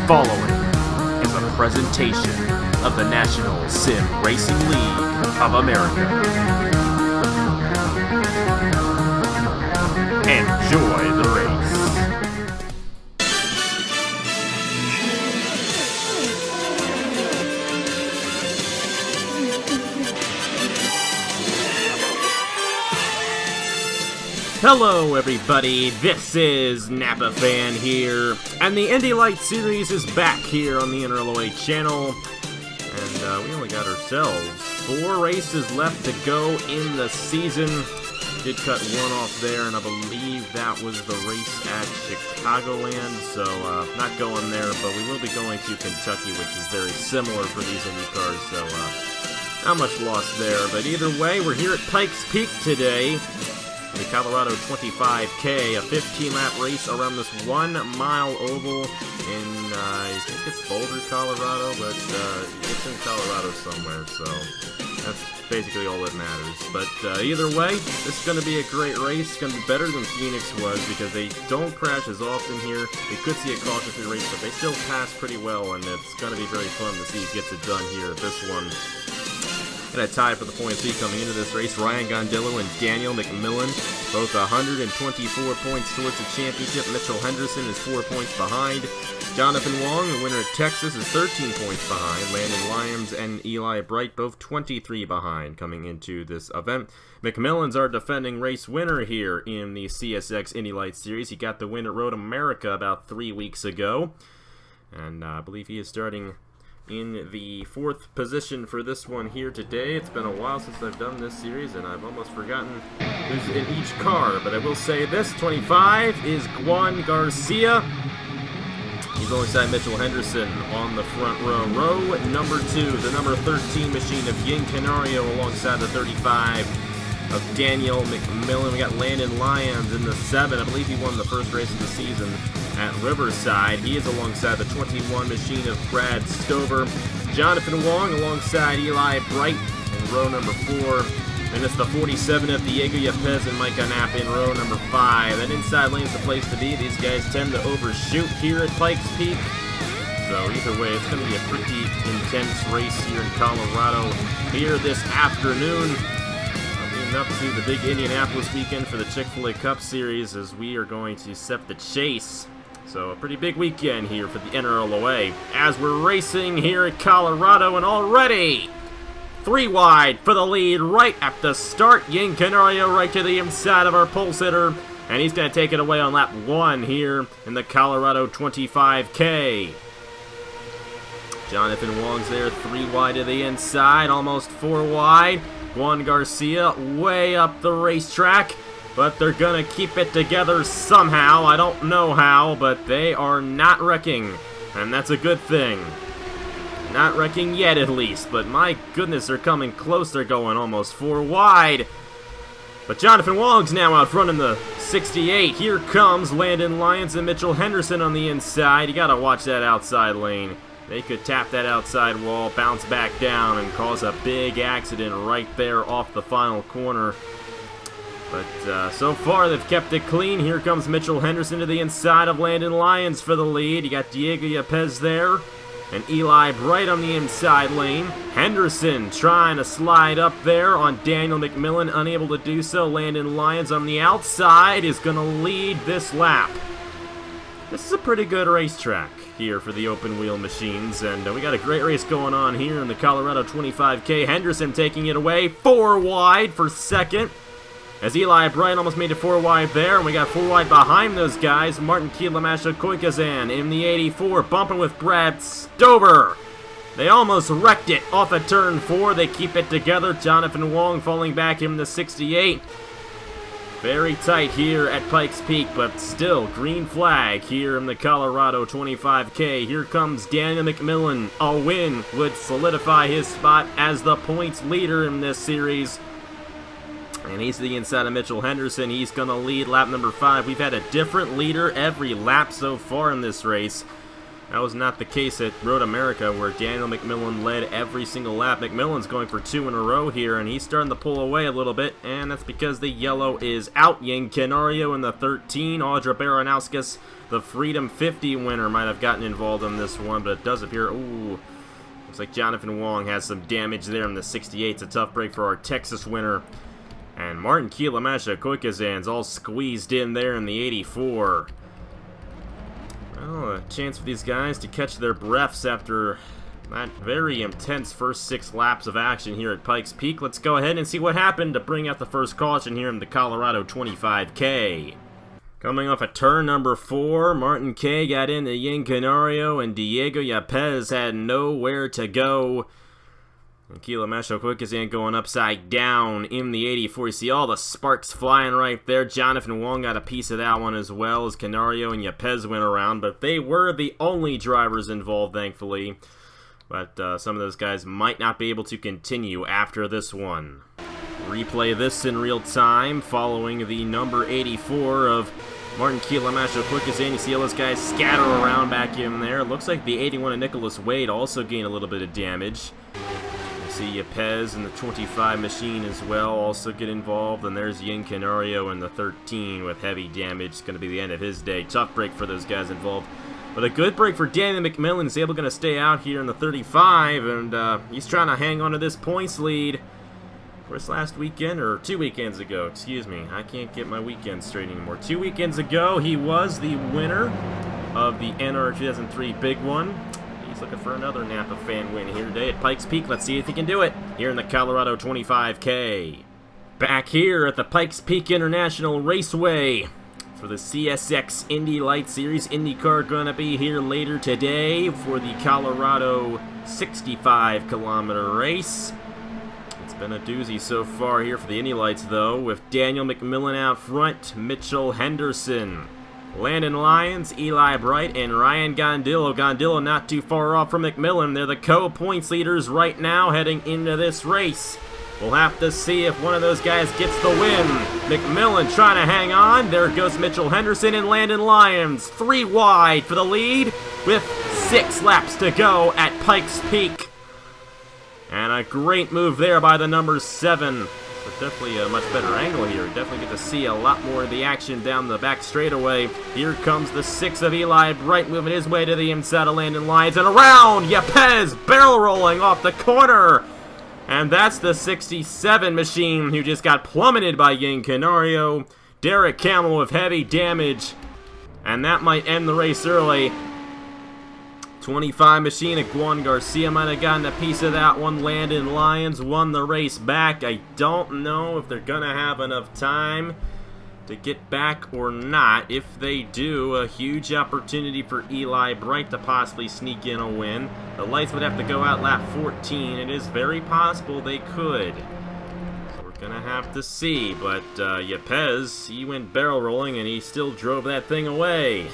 following is a presentation of the National Sim Racing League of America. Enjoy the race. Hello everybody, this is Napa Fan here, and the IndyLights series is back here on the NRLOA channel, and we only got ourselves 4 races left to go in the season. Did cut one off there, and I believe that was the race at Chicagoland, so not going there, but we will be going to Kentucky, which is very similar for these Indy cars, so not much loss there, but either way, we're here at Pikes Peak today. The Colorado 25K, a 15-lap race around this 1-mile oval in, I think it's Boulder, Colorado, but it's in Colorado somewhere, so that's basically all that matters. But either way, this is going to be a great race. It's going to be better than Phoenix was because they don't crash as often here. We could see a caution-free race, but they still pass pretty well, and it's going to be very fun to see who gets it done here at this one. And a tie for the points lead coming into this race. Ryan Gondillo and Daniel McMillan, both 124 points towards the championship. Mitchell Henderson is 4 points behind. Jonathan Wong, the winner at Texas, is 13 points behind. Landon Lyons and Eli Bright, both 23 behind coming into this event. McMillan's our defending race winner here in the CSX IndyLights series. He got the win at Road America about 3 weeks ago. And I believe he is starting in the 4th position for this one here today. It's been a while since I've done this series, and I've almost forgotten who's in each car, but I will say this, 25 is Juan Garcia. He's alongside Mitchell Henderson on the front row. Row number 2, the number 13 machine of Yin Canario alongside the 35 of Daniel McMillan. We got Landon Lyons in the 7. I believe he won the first race of the season at Riverside. He is alongside the 21 machine of Brad Stover. Jonathan Wong alongside Eli Bright in row number 4. And it's the 47 of Diego Yepez and Mike Knapp in row number 5. That inside lane's the place to be. These guys tend to overshoot here at Pikes Peak. So either way, it's going to be a pretty intense race here in Colorado here this afternoon. Up to the big Indianapolis weekend for the Chick-fil-A Cup Series as we are going to set the chase. So a pretty big weekend here for the NRLOA as we're racing here at Colorado, and already 3 wide for the lead right at the start. Yin Canario right to the inside of our pole sitter, and he's going to take it away on lap 1 here in the Colorado 25K. Jonathan Wong's there, 3 wide to the inside, almost 4 wide. Juan Garcia way up the racetrack, but they're going to keep it together somehow. I don't know how, but they are not wrecking, and that's a good thing. Not wrecking yet, at least, but my goodness, they're coming close. They're going almost 4 wide. But Jonathan Wong's now out front in the 68. Here comes Landon Lyons and Mitchell Henderson on the inside. You got to watch that outside lane. They could tap that outside wall, bounce back down, and cause a big accident right there off the final corner. But so far, they've kept it clean. Here comes Mitchell Henderson to the inside of Landon Lyons for the lead. You got Diego Yepez there, and Eli Bright on the inside lane. Henderson trying to slide up there on Daniel McMillan, unable to do so. Landon Lyons on the outside is going to lead this lap. This is a pretty good racetrack here for the open wheel machines, and we got a great race going on here in the Colorado 25K. Henderson taking it away, 4 wide for second, as Eli Bright almost made it 4 wide there, and we got 4 wide behind those guys. Martin Kielamasha Koikazan in the 84, bumping with Brad Stover. They almost wrecked it off of turn 4. They keep it together. Jonathan Wong falling back in the 68. Very tight here at Pikes Peak, but still green flag here in the Colorado 25K. Here comes Daniel McMillan. A win would solidify his spot as the points leader in this series. And he's to the inside of Mitchell Henderson. He's going to lead lap number 5. We've had a different leader every lap so far in this race. That was not the case at Road America, where Daniel McMillan led every single lap. McMillan's going for 2 in a row here, and he's starting to pull away a little bit, and that's because the yellow is out. Ian Canario in the 13. Audra Baranowskis, the Freedom 50 winner, might have gotten involved in this one, but it does appear... Ooh, looks like Jonathan Wong has some damage there in the 68. It's a tough break for our Texas winner. And Martin Kielamasha Koikazan's all squeezed in there in the 84. Well, a chance for these guys to catch their breaths after that very intense first 6 laps of action here at Pikes Peak. Let's go ahead and see what happened to bring out the first caution here in the Colorado 25K. Coming off of turn number 4, Martin Kay got into Ian Canario, and Diego Yepez had nowhere to go. And Kielamasha Koikazan going upside down in the 84. You see all the sparks flying right there. Jonathan Wong got a piece of that one as well as Canario and Yepez went around. But they were the only drivers involved, thankfully. But some of those guys might not be able to continue after this one. Replay this in real time following the number 84 of Martin Kielamasha Koikazan. You see all those guys scatter around back in there. Looks like the 81 of Nicholas Wade also gained a little bit of damage. See Yepez and the 25 machine as well also get involved, and there's Ian Canario in the 13 with heavy damage. It's going to be the end of his day. Tough break for those guys involved, but a good break for Daniel McMillan. He's able to stay out here in the 35, and he's trying to hang on to this points lead. Of course, last weekend, or 2 weekends ago, excuse me, I can't get my weekends straight anymore. 2 weekends ago, he was the winner of the NR 2003 Big One. He's looking for another Napa fan win here today at Pikes Peak. Let's see if he can do it here in the Colorado 25K. Back here at the Pikes Peak International Raceway for the CSX IndyLights Series. IndyCar going to be here later today for the Colorado 65-kilometer race. It's been a doozy so far here for the IndyLights, though, with Daniel McMillan out front, Mitchell Henderson, Landon Lyons, Eli Bright, and Ryan Gondillo. Gondillo not too far off from McMillan. They're the co-points leaders right now heading into this race. We'll have to see if one of those guys gets the win. McMillan trying to hang on. There goes Mitchell Henderson and Landon Lyons. 3 wide for the lead with 6 laps to go at Pikes Peak. And a great move there by the number 7. But definitely a much better angle here. Definitely get to see a lot more of the action down the back straightaway. Here comes the 6 of Eli Bright moving his way to the inside of Landon Lyons. And around Yepez barrel rolling off the corner. And that's the 67 machine who just got plummeted by Ian Canario. Derek Camel with heavy damage. And that might end the race early. 25 machine of Juan Garcia might have gotten a piece of that one. Landon Lyons won the race back. I don't know if they're going to have enough time to get back or not. If they do, a huge opportunity for Eli Bright to possibly sneak in a win. The lights would have to go out lap 14. It is very possible they could. So we're going to have to see. But Yepez, he went barrel rolling and he still drove that thing away.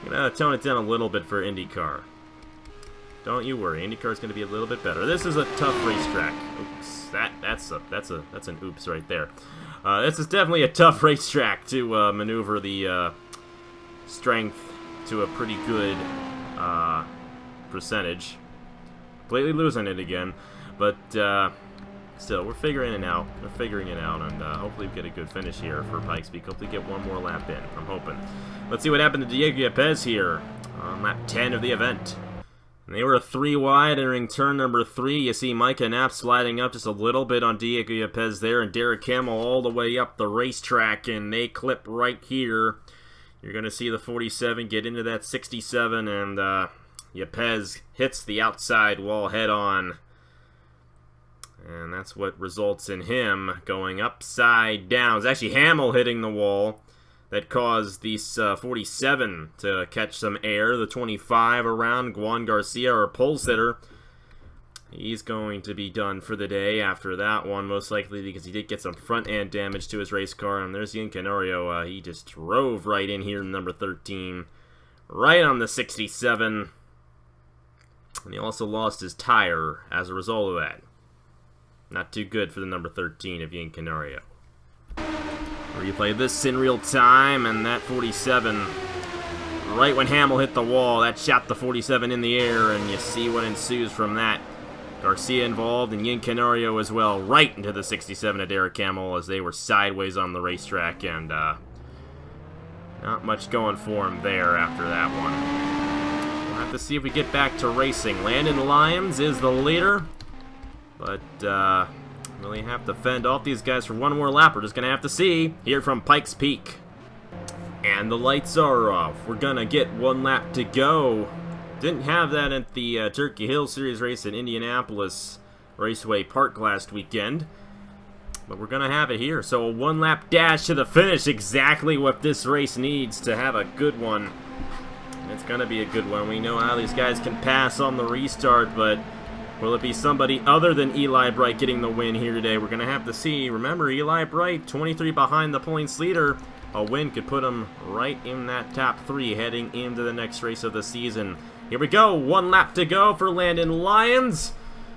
I'm going to tone it down a little bit for IndyCar. Don't you worry, IndyCar's going to be a little bit better. This is a tough racetrack. Oops, that's an oops right there. This is definitely a tough racetrack to maneuver the strength to a pretty good percentage. Completely losing it again, but still, we're figuring it out. We're figuring it out, and hopefully we get a good finish here for Pikes Peak. Hopefully get one more lap in. I'm hoping. Let's see what happened to Diego Yepez here on lap 10 of the event. And they were 3 wide entering turn number 3. You see Micah Knapp sliding up just a little bit on Diego Yepez there, and Derek Camel all the way up the racetrack, and they clip right here. You're going to see the 47 get into that 67, and Yepez hits the outside wall head-on. And that's what results in him going upside down. It's actually Hamill hitting the wall that caused these 47 to catch some air. The 25 around Juan Garcia, our pole sitter. He's going to be done for the day after that one, most likely because he did get some front-end damage to his race car. And there's Ian Canario. He just drove right in here in number 13. Right on the 67. And he also lost his tire as a result of that. Not too good for the number 13 of Ian Canario. Replay this in real time, and that 47 right when Hamill hit the wall, that shot the 47 in the air, and you see what ensues from that. Garcia involved, and Yin Canario as well, right into the 67 of Derek Hamill as they were sideways on the racetrack, and not much going for him there after that one. We'll have to see if we get back to racing. Landon Lyons is the leader, but really have to fend off these guys for one more lap. We're just going to have to see here from Pikes Peak. And the lights are off. We're going to get one lap to go. Didn't have that at the Turkey Hill Series race at Indianapolis Raceway Park last weekend. But we're going to have it here. So a one-lap dash to the finish. Exactly what this race needs to have a good one. It's going to be a good one. We know how these guys can pass on the restart, but will it be somebody other than Eli Bright getting the win here today? We're going to have to see. Remember, Eli Bright, 23 behind the points leader. A win could put him right in that top 3 heading into the next race of the season. Here we go, one lap to go for Landon Lyons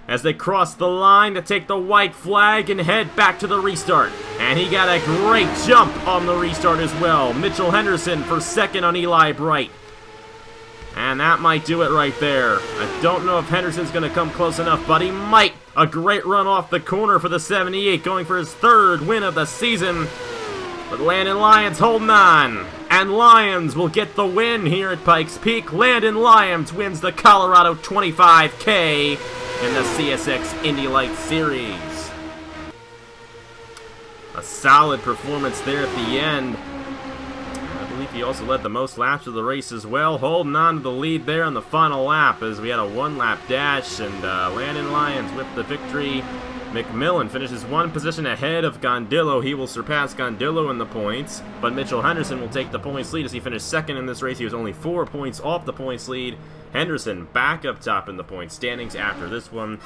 as they cross the line to take the white flag and head back to the restart. And he got a great jump on the restart as well. Mitchell Henderson for second on Eli Bright. And that might do it right there. I don't know if Henderson's going to come close enough, but he might. A great run off the corner for the 78, going for his 3rd win of the season. But Landon Lyons holding on, and Lyons will get the win here at Pikes Peak. Landon Lyons wins the Colorado 25K in the CSX IndyLights Series. A solid performance there at the end. I believe he also led the most laps of the race as well, holding on to the lead there on the final lap as we had a one-lap dash, and Landon Lyons with the victory. McMillan finishes 1 position ahead of Gondillo. He will surpass Gondillo in the points, but Mitchell Henderson will take the points lead as he finished 2nd in this race. He was only 4 points off the points lead. Henderson back up top in the points standings after this one.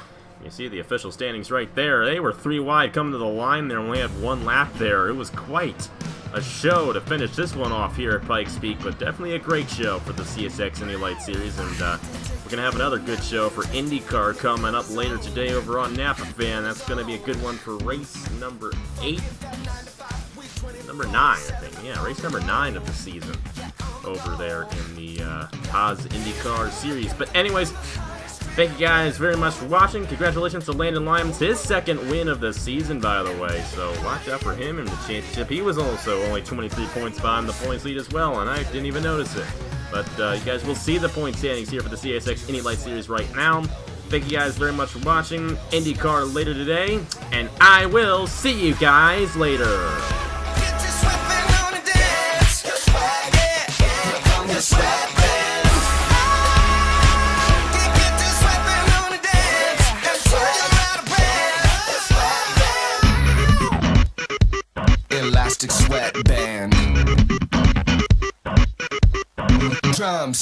You see the official standings right there. They were 3 wide coming to the line. They only had 1 lap there. It was quite a show to finish this one off here at Pikes Peak, but definitely a great show for the CSX IndyLights Series, and we're going to have another good show for IndyCar coming up later today over on Napa Fan. That's going to be a good one for race number 8. Number 9, I think. Yeah, race number 9 of the season over there in the Haas IndyCar Series. But anyways, thank you guys very much for watching. Congratulations to Landon Lyons, his 2nd win of the season, by the way. So watch out for him in the championship. He was also only 23 points behind the points lead as well, and I didn't even notice it. But you guys will see the point standings here for the CSX IndyLights Series right now. Thank you guys very much for watching. IndyCar later today, and I will see you guys later. Elastic sweatband. Drums.